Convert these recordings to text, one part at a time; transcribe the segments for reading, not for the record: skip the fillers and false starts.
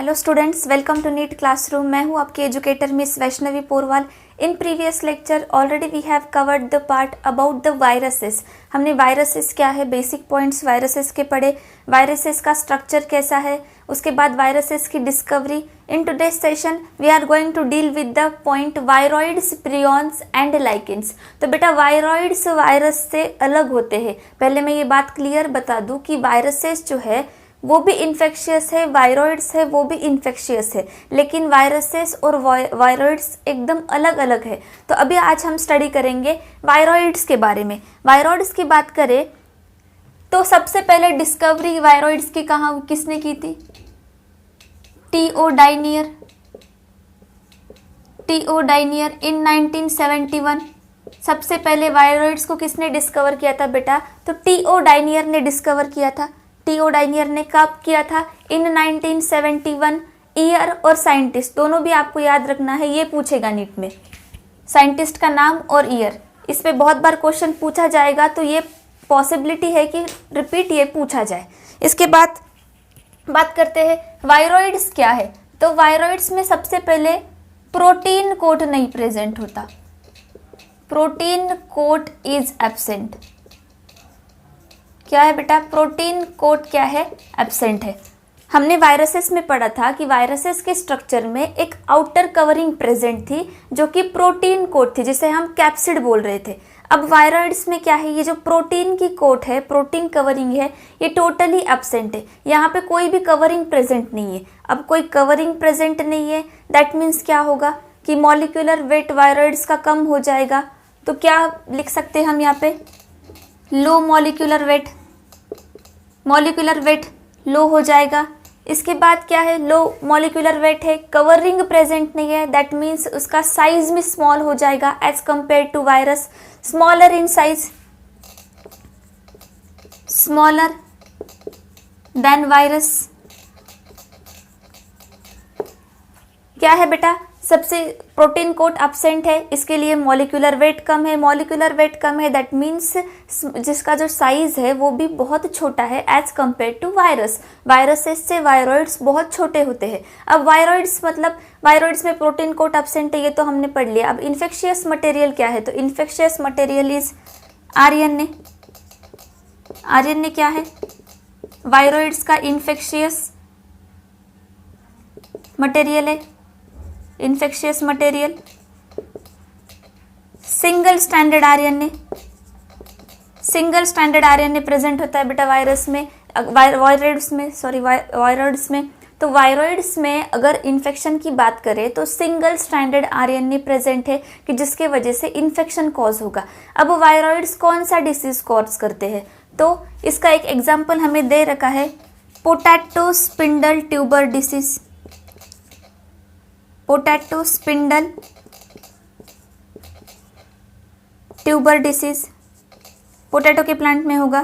Hello students, welcome to NEET classroom. मैं हूं आपकी educator miss Vaishnavi Porwal. In previous lecture already we have covered the part about the viruses. हमने viruses क्या है, basic points viruses के पढ़े, वायरसेस का स्ट्रक्चर कैसा है, उसके बाद वायरसेस की discovery. In today's session we are going to deal with the point viroids, prions and lichens. तो बेटा वायरॉइड्स वायरस से अलग होते हैं। पहले मैं ये बात क्लियर बता दूं कि वायरसेस जो है वो भी इन्फेक्शियस है, वायरॉइड्स है वो भी इन्फेक्शियस है, लेकिन वायरसेस और वायरॉइड्स एकदम अलग अलग है। तो अभी आज हम स्टडी करेंगे वायरॉइड्स के बारे में। वायरॉइड्स की बात करें तो सबसे पहले डिस्कवरी वायरॉइड्स की कहाँ किसने की थी? टी.ओ. डायनियर इन 1971। सबसे पहले वायरॉइड्स को किसने डिस्कवर किया था बेटा? तो टी.ओ. डायनियर ने डिस्कवर किया था। टी.ओ. डायनियर ने कब किया था? इन 1971। ईयर और साइंटिस्ट दोनों भी आपको याद रखना है, ये पूछेगा नीट में, साइंटिस्ट का नाम और ईयर। इस पे बहुत बार क्वेश्चन पूछा जाएगा, तो ये पॉसिबिलिटी है कि रिपीट ये पूछा जाए। इसके बाद बात करते हैं वायरॉइड्स क्या है। तो वायरॉइड्स में सबसे पहले प्रोटीन कोट नहीं प्रेजेंट होता, प्रोटीन कोट इज एब्सेंट। क्या है बेटा? प्रोटीन कोट क्या है? एब्सेंट है। हमने वायरसेस में पढ़ा था कि वायरसेस के स्ट्रक्चर में एक आउटर कवरिंग प्रेजेंट थी जो कि प्रोटीन कोट थी, जिसे हम कैप्सिड बोल रहे थे। अब वायरॉइड्स में क्या है? ये जो प्रोटीन की कोट है, प्रोटीन कवरिंग है, ये टोटली एब्सेंट है। यहाँ पे कोई भी कवरिंग प्रेजेंट नहीं है। अब कोई कवरिंग प्रेजेंट नहीं है, दैट मीन्स क्या होगा कि मॉलिक्यूलर वेट वायरॉइड्स का कम हो जाएगा। तो क्या लिख सकते हैं हम यहाँ पे? Low molecular weight, molecular weight low हो जाएगा। इसके बाद क्या है? लो मॉलिक्यूलर वेट है, कवरिंग प्रेजेंट नहीं है, दैट मीन्स उसका साइज भी स्मॉल हो जाएगा as compare to virus. Smaller in size, smaller than virus. क्या है बेटा? सबसे प्रोटीन कोट एब्सेंट है, इसके लिए मॉलिक्यूलर वेट कम है। मॉलिक्यूलर वेट कम है दैट मीन्स जिसका जो साइज है वो भी बहुत छोटा है as compare to virus. Viruses से वायरॉइड्स बहुत छोटे होते हैं। अब वायरॉइड्स मतलब वायरॉइड्स में प्रोटीन कोट एब्सेंट है, ये तो हमने पढ़ लिया। अब इन्फेक्शियस मटेरियल क्या है? तो infectious material is RNA. RNA क्या है? वायरॉइड्स का इन्फेक्शियस मटेरियल है। Infectious material single standard RNA, single standard RNA present होता है बेटा वायरस में, वायरॉइड्स में। तो वायरॉइड्स में अगर इन्फेक्शन की बात करें तो सिंगल स्टैंडर्ड आरएनए प्रेजेंट है कि जिसके वजह से इन्फेक्शन कॉज होगा। अब वायरॉइड्स कौन सा डिसीज कॉज करते हैं? तो इसका एक एग्जाम्पल हमें दे रखा है, potato spindle tuber disease. Potato spindle tuber disease potato के प्लांट में होगा।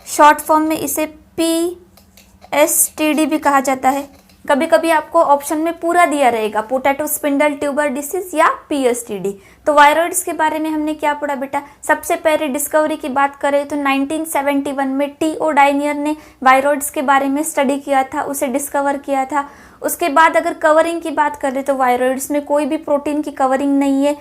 शॉर्ट फॉर्म में इसे PSTD भी कहा जाता है। कभी कभी आपको ऑप्शन में पूरा दिया रहेगा, पोटैटो स्पिंडल ट्यूबर डिसीज या PSTD। तो वायरॉइड्स के बारे में हमने क्या पढ़ा बेटा? सबसे पहले डिस्कवरी की बात करें तो 1971 में टी.ओ. डायनियर ने वायरॉइड्स के बारे में स्टडी किया था, उसे डिस्कवर किया था। उसके बाद अगर कवरिंग की बात करें तो वायरॉइड्स में कोई भी प्रोटीन की कवरिंग नहीं है,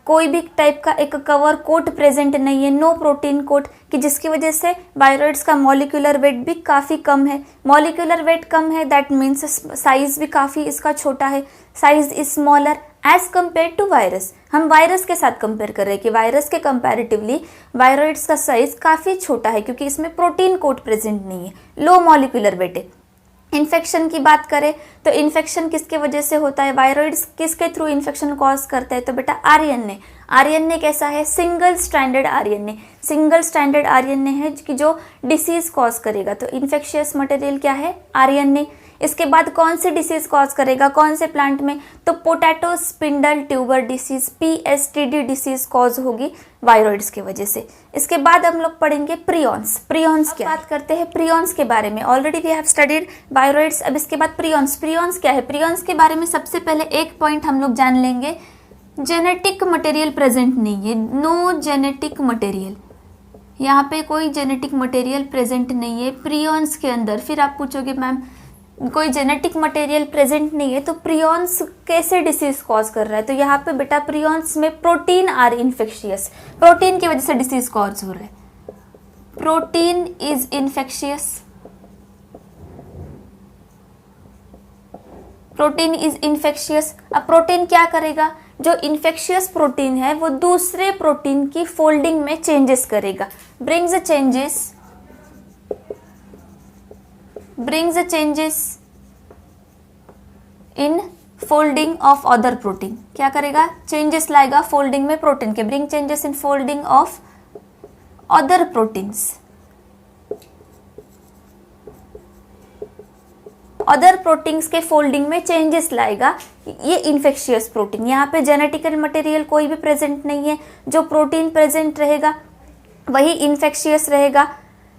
कोई भी टाइप का एक कवर कोट प्रेजेंट नहीं है, नो प्रोटीन कोट, कि जिसकी वजह से वायरॉइड्स का मॉलिक्यूलर वेट भी काफ़ी कम है। मॉलिक्यूलर वेट कम है दैट मीन्स साइज भी काफ़ी इसका छोटा है, size is smaller as compare to virus. हम वायरस के साथ कंपेयर कर रहे हैं कि वायरस के कंपैरेटिवली वायरॉइड्स का साइज काफ़ी छोटा है क्योंकि इसमें प्रोटीन कोट प्रेजेंट नहीं है, लो मॉलिक्यूलर वेट है। इन्फेक्शन की बात करें तो इन्फेक्शन किसके वजह से होता है? वायरॉइड्स किसके थ्रू इन्फेक्शन कॉज करता है? तो बेटा आरएनए। आरएनए कैसा है? Single standard RNA. Single standard RNA है कि जो डिसीज कॉज करेगा। तो इन्फेक्शियस मटेरियल क्या है? आरएनए। इसके बाद कौन सी डिसीज कॉज करेगा, कौन से प्लांट में? तो potato spindle tuber disease, PSTD disease cause होगी वायरॉइड्स की वजह से। इसके बाद हम लोग पढ़ेंगे प्रियॉन्स। प्रियॉन्स क्या? बात करते हैं प्रियॉन्स के बारे में। Already we have studied viroids. अब इसके बाद प्रियॉन्स। प्रियॉन्स क्या है? प्रियॉन्स के बारे में सबसे पहले एक पॉइंट हम लोग जान लेंगे, जेनेटिक मटेरियल प्रेजेंट नहीं है, नो जेनेटिक मटेरियल। यहाँ पे कोई जेनेटिक मटेरियल प्रेजेंट नहीं है प्रियॉन्स के अंदर। फिर आप पूछोगे मैम कोई जेनेटिक मटेरियल प्रेजेंट नहीं है तो प्रियॉन्स कैसे डिसीज कॉज कर रहा है? तो यहाँ पे बेटा प्रियॉन्स में प्रोटीन आर इन्फेक्शियस, प्रोटीन की वजह से डिसीज कॉज हो रहा है। Protein is infectious, protein is infectious. अब प्रोटीन क्या करेगा? जो इन्फेक्शियस प्रोटीन है वो दूसरे प्रोटीन की फोल्डिंग में चेंजेस करेगा, brings changes in folding of other protein. क्या करेगा? चेंजेस लाएगा फोल्डिंग में प्रोटीन के, bring changes in folding of other proteins. Other proteins के फोल्डिंग में चेंजेस लाएगा ये इन्फेक्शियस प्रोटीन। यहाँ पे जेनेटिकल मटेरियल कोई भी प्रेजेंट नहीं है, जो प्रोटीन प्रेजेंट रहेगा वही इन्फेक्शियस रहेगा।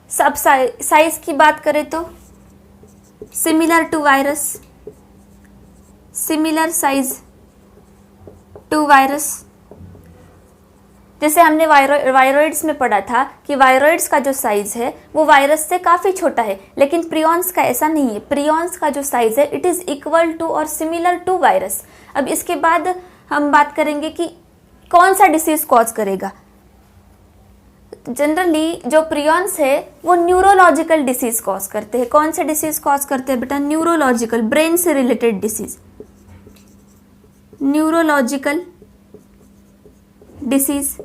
सब साइज की बात करें तो similar to virus, similar size to virus. जैसे हमने वायरॉइड्स में पढ़ा था कि वायरॉइड्स का जो साइज है वो वायरस से काफ़ी छोटा है, लेकिन प्रियॉन्स का ऐसा नहीं है। प्रियॉन्स का जो साइज है इट इज़ इक्वल टू और सिमिलर टू वायरस। अब इसके बाद हम बात करेंगे कि कौन सा डिसीज कॉज करेगा। जनरली जो प्रियॉन्स है वो न्यूरोलॉजिकल डिसीज कॉज करते हैं। कौन से डिसीज कॉज करते हैं बेटा? न्यूरोलॉजिकल, ब्रेन से related disease, neurological disease.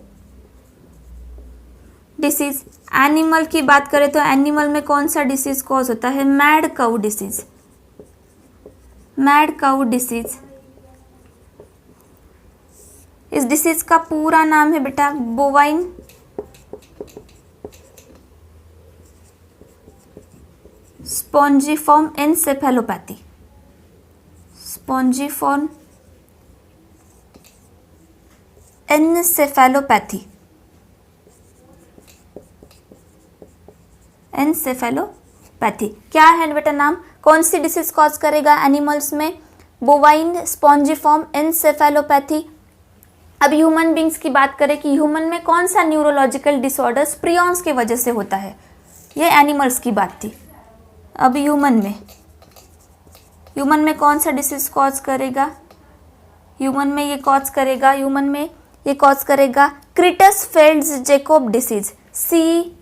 Animal की बात करें तो एनिमल में कौन सा डिसीज कॉज होता है? Mad cow disease, mad cow disease. इस डिसीज का पूरा नाम है बेटा bovine spongiform encephalopathy, spongiform encephalopathy, encephalopathy. क्या है बेटा नाम? कौन सी डिसीज कॉज करेगा एनिमल्स में? Bovine spongiform encephalopathy. अब ह्यूमन बींग्स की बात करें कि ह्यूमन में कौन सा न्यूरोलॉजिकल डिसऑर्डर्स प्रियॉन्स की वजह से होता है? ये एनिमल्स की बात थी। अब ह्यूमन में कौन सा डिसीज कॉज करेगा? ह्यूमन में ये कॉज करेगा Creutzfeldt's Jakob disease, CJD,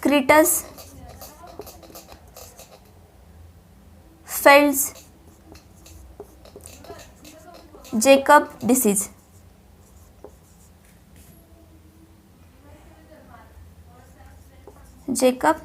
Creutzfeldt's Jakob disease. Jakob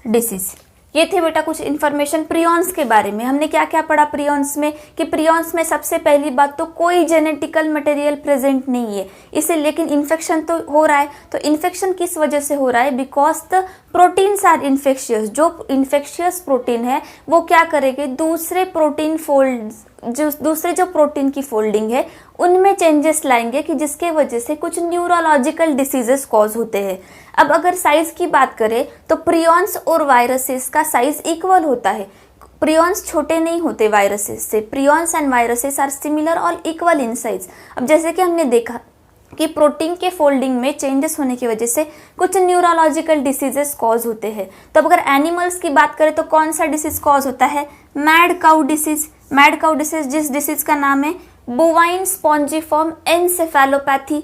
disease. ये थे बेटा कुछ इन्फॉर्मेशन प्रियॉन्स के बारे में। हमने क्या क्या पढ़ा प्रियॉन्स में कि प्रियॉन्स में सबसे पहली बात तो कोई जेनेटिकल मटेरियल प्रेजेंट नहीं है इसे, लेकिन इन्फेक्शन तो हो रहा है। तो इन्फेक्शन किस वजह से हो रहा है? Because the proteins are infectious. जो इन्फेक्शियस प्रोटीन है वो क्या करेंगे? दूसरे जो प्रोटीन की फोल्डिंग है उनमें चेंजेस लाएंगे कि जिसके वजह से कुछ न्यूरोलॉजिकल डिसीजेस कॉज होते हैं। अब अगर साइज की बात करें तो प्रियॉन्स और वायरसेस का साइज इक्वल होता है। प्रियॉन्स छोटे नहीं होते वायरसेस से। Prions and viruses are similar और इक्वल इन साइज। अब जैसे कि हमने देखा कि प्रोटीन के फोल्डिंग में चेंजेस होने की वजह से कुछ न्यूरोलॉजिकल डिसीजेस कॉज होते हैं। तो अब अगर एनिमल्स की बात करें तो कौन सा डिसीज कॉज होता है? Mad cow disease. Mad cow disease जिस डिसीज का नाम है bovine spongiform encephalopathy.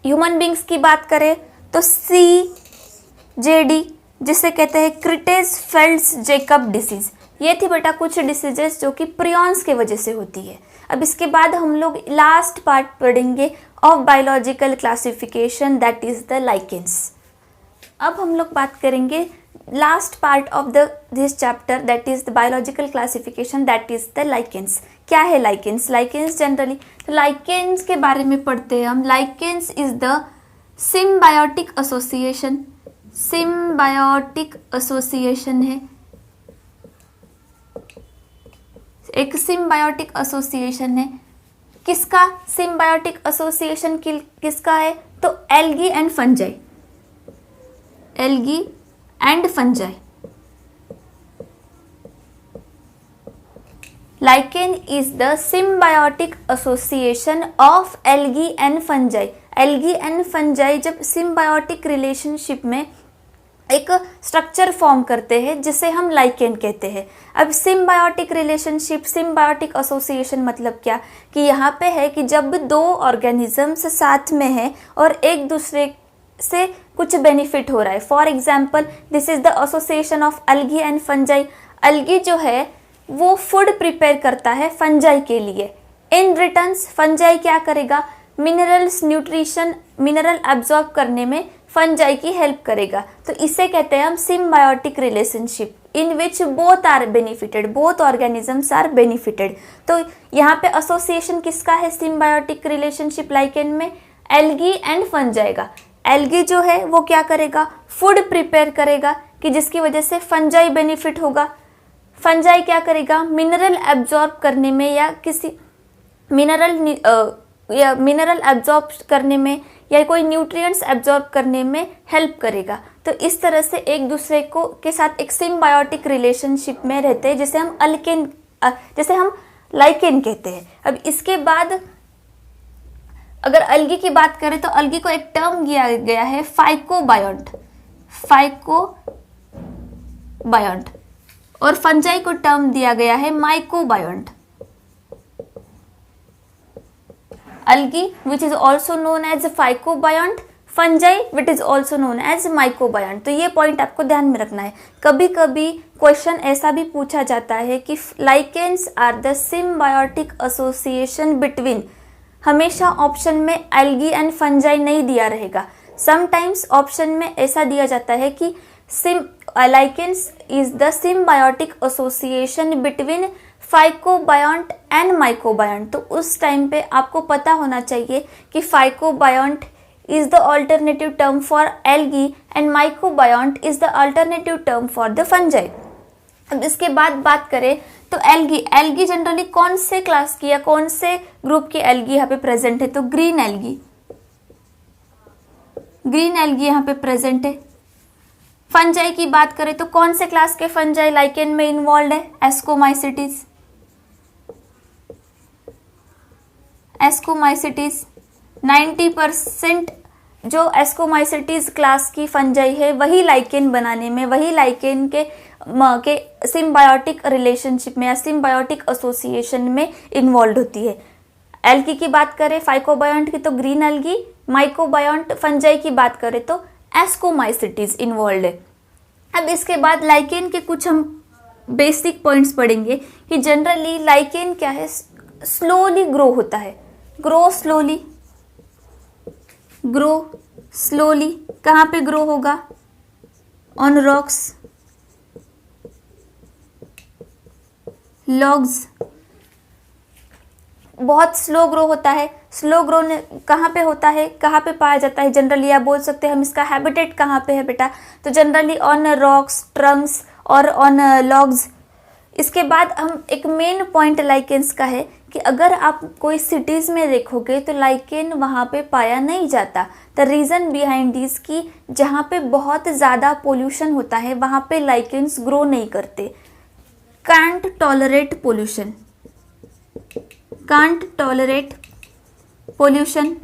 Human beings की बात करें तो CJD जिसे कहते हैं क्रिटेसफेल्ड्स जैकब डिसीज। ये थी बेटा कुछ डिसीजेस जो कि प्रियॉन्स के वजह से होती है। अब इसके बाद हम लोग लास्ट पार्ट पढ़ेंगे of biological classification that is the lichens. अब हम लोग बात करेंगे last part of this chapter that is the biological classification that is the lichens. क्या है लाइकेंस? लाइकेंस जनरली लाइकेंस के बारे में पढ़ते हैं हम। Lichens is the symbiotic association, symbiotic association है, एक सिम्बायोटिक एसोसिएशन है। किसका सिम्बायोटिक एसोसिएशन किसका है? तो algae and fungi, algae and fungi. Lichen is the symbiotic association of algae and fungi. Algae and fungi जब सिम्बायोटिक रिलेशनशिप में एक स्ट्रक्चर फॉर्म करते हैं जिसे हम लाइकेन कहते हैं। अब सिम्बायोटिक रिलेशनशिप, सिम्बायोटिक एसोसिएशन मतलब क्या, कि यहाँ पे है कि जब दो ऑर्गेनिजम्स साथ में हैं और एक दूसरे से कुछ बेनिफिट हो रहा है। For example this is the association of algae and fungi. Algae जो है वो फूड प्रिपेयर करता है फंजाई के लिए। इन रिटर्न्स फंजाई क्या करेगा, मिनरल्स, न्यूट्रिशन, मिनरल एब्जॉर्ब करने में फंजाई की हेल्प करेगा। तो इसे कहते हैं हम symbiotic relationship in which both are benefited, both organisms are benefited. तो यहाँ पे एसोसिएशन किसका है सिम्बायोटिक रिलेशनशिप लाइकेन में, एल्गी एंड फंजाई का। एल्गी जो है वो क्या करेगा, फूड प्रिपेयर करेगा कि जिसकी वजह से फंजाई बेनिफिट होगा। फंजाई क्या करेगा, मिनरल एब्जॉर्ब करने में या किसी मिनरल एब्जॉर्ब करने में या कोई न्यूट्रिएंट्स एब्जॉर्ब करने में हेल्प करेगा। तो इस तरह से एक दूसरे को के साथ एक सिम्बायोटिक रिलेशनशिप में रहते हैं जिसे हम लाइकेन कहते हैं। अब इसके बाद अगर अलगी की बात करें तो अलगी को एक टर्म दिया गया है फाइकोबायोंट, फाइकोबायोंट, और फंजाई को टर्म दिया गया है mycobiont. Algae which is also known as phycobiont, fungi which is also known as mycobiont. तो ये पॉइंट आपको ध्यान में रखना है। कभी कभी क्वेश्चन ऐसा भी पूछा जाता है कि lichens are the symbiotic association between, हमेशा ऑप्शन में एल्गी एंड फंजाई नहीं दिया रहेगा। समटाइम्स ऑप्शन में ऐसा दिया जाता है कि lichens is the symbiotic association between phycobiont and mycobiont. तो उस टाइम पे आपको पता होना चाहिए कि phycobiont is the alternative term for algae and mycobiont is the alternative term for the fungi. अब इसके बाद बात करें तो एल्गी जनरली कौन से क्लास की या कौन से ग्रुप की एल्गी यहाँ पे प्रेजेंट है, तो ग्रीन एल्गी यहाँ पे प्रेजेंट है। फंजाई की बात करें तो कौन से क्लास के फंजाई लाइकेन में इन्वॉल्व है, एस्कोमाइसिटीज। 90% जो एस्कोमाइसिटीज क्लास की फंजाई है वही लाइकेन बनाने में, वही लाइकेन के सिम्बायोटिक रिलेशनशिप में या सिम्बायोटिक एसोसिएशन में इन्वॉल्व होती है। एल्गी की बात करें फाइकोबायोंट की तो ग्रीन एल्गी, माइकोबायोंट फंजाई की बात करें तो एस्कोमाइसिटीज इन्वॉल्व है। अब इसके बाद लाइकेन के कुछ हम बेसिक पॉइंट्स पढ़ेंगे कि जनरली लाइकेन क्या है, स्लोली ग्रो होता है, ग्रो स्लोली। कहाँ पे ग्रो होगा, ऑन रॉक्स, लॉग्स। बहुत स्लो ग्रो होता है। स्लो ग्रो कहाँ पे होता है, कहाँ पे पाया जाता है, जनरली आप बोल सकते हैं हम इसका हैबिटेट कहाँ पे है बेटा, तो जनरली ऑन रॉक्स, ट्रंक्स और ऑन लॉग्स। इसके बाद हम एक मेन पॉइंट लाइकेन्स का है कि अगर आप कोई सिटीज़ में देखोगे तो लाइकेन वहाँ पे पाया नहीं जाता। द रीज़न बिहाइंड दिस कि जहाँ पे बहुत ज़्यादा पोल्यूशन होता है वहाँ पे लाइकेन्स ग्रो नहीं करते। Can't tolerate pollution,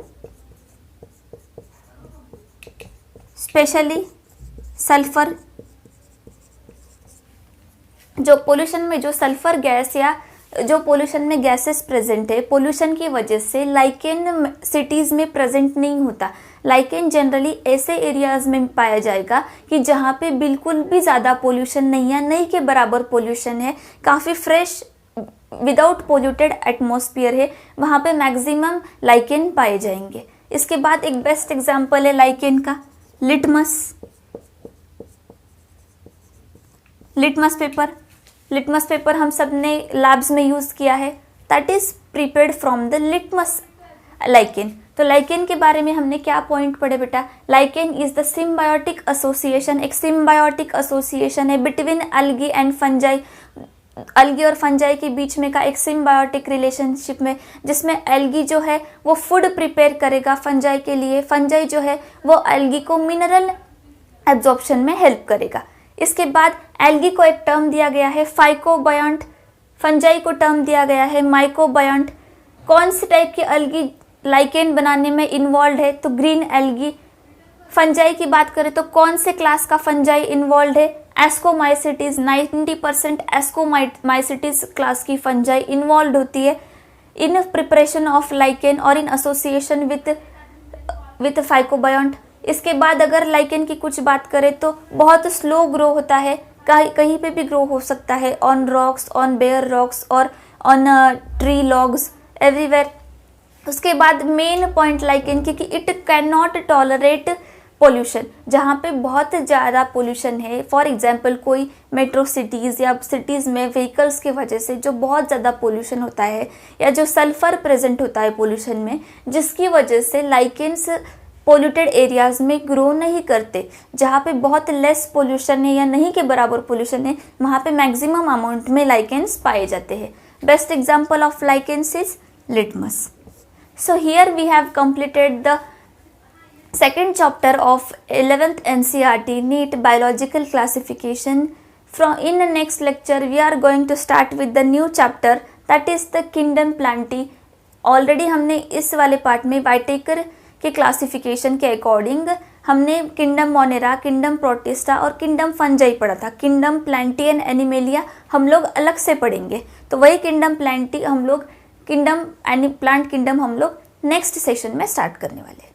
specially sulphur. जो पोल्यूशन में जो सल्फर गैस या जो पोल्यूशन में गैसेस प्रेजेंट है, पोल्यूशन की वजह से लाइकेन सिटीज़ में प्रेजेंट नहीं होता। लाइकेन जनरली ऐसे एरियाज में पाया जाएगा कि जहाँ पे बिल्कुल भी ज़्यादा पोल्यूशन नहीं है, नहीं के बराबर पोल्यूशन है, काफ़ी फ्रेश विदाउट पोल्यूटेड एटमॉस्फेयर है, वहाँ पे मैक्सिमम लाइकेन पाए जाएंगे। इसके बाद एक बेस्ट एग्जाम्पल है लाइकेन का लिटमस पेपर हम सब ने लैब्स में यूज़ किया है, that is prepared from the litmus lichen. तो लाइकेन के बारे में हमने क्या पॉइंट पढ़े बेटा, lichen is the symbiotic association, एक सिम्बायोटिक एसोसिएशन है between algae and fungi. Algae और फंजाई के बीच में का एक सिम्बायोटिक रिलेशनशिप में, जिसमें एल्गी जो है वो फूड प्रिपेयर करेगा फंजाई के लिए, फंजाई जो है वो एल्गी को मिनरल एब्जॉर्प्शन में हेल्प करेगा। इसके बाद एल्गी को एक टर्म दिया गया है फाइकोबायोंट। फंजाई को टर्म दिया गया है माइकोबायोंट। कौन से टाइप की अलगी लाइकेन बनाने में इन्वॉल्व है, तो ग्रीन एल्गी। फंजाई की बात करें तो कौन से क्लास का फंजाई इन्वॉल्व है, एस्कोमाइसिटीज। 90% एस्कोमाइसिटीज क्लास की फंजाई इन्वॉल्व होती है इन प्रिपरेशन ऑफ लाइकेन और इन एसोसिएशन विथ फाइकोबायोंट। इसके बाद अगर लाइकेन की कुछ बात करें तो बहुत स्लो ग्रो होता है, कहीं पे भी ग्रो हो सकता है, on rocks, on bare rocks और ऑन ट्री लॉग्स, एवरीवेयर। उसके बाद मेन पॉइंट लाइकेन की कि it can not tolerate pollution. जहाँ पे बहुत ज़्यादा पोल्यूशन है, फॉर एग्जांपल कोई मेट्रो सिटीज़ या सिटीज़ में व्हीकल्स की वजह से जो बहुत ज़्यादा पोल्यूशन होता है या जो सल्फर प्रेजेंट होता है पोल्यूशन में, जिसकी वजह से लाइकेन्स पोल्यूटेड एरियाज़ में ग्रो नहीं करते। जहाँ पे बहुत लेस पोल्यूशन है या नहीं के बराबर पोल्यूशन है, वहाँ पे मैक्सिमम अमाउंट में लाइकेन्स पाए जाते हैं। Best example of lichens is litmus. So here we have completed the second chapter of 11th NCERT NEET biological classification. In the next lecture we are going to start with the new chapter, that is the kingdom Plantae. Already हमने इस वाले part में वाइटेकर के classification के according हमने kingdom Monera, kingdom protista और kingdom fungi पढ़ा था। किंगडम प्लांटी एंड एनिमेलिया हम लोग अलग से पढ़ेंगे, तो वही किंगडम प्लांटी हम लोग प्लांट किंगडम हम लोग नेक्स्ट सेशन में स्टार्ट करने वाले हैं।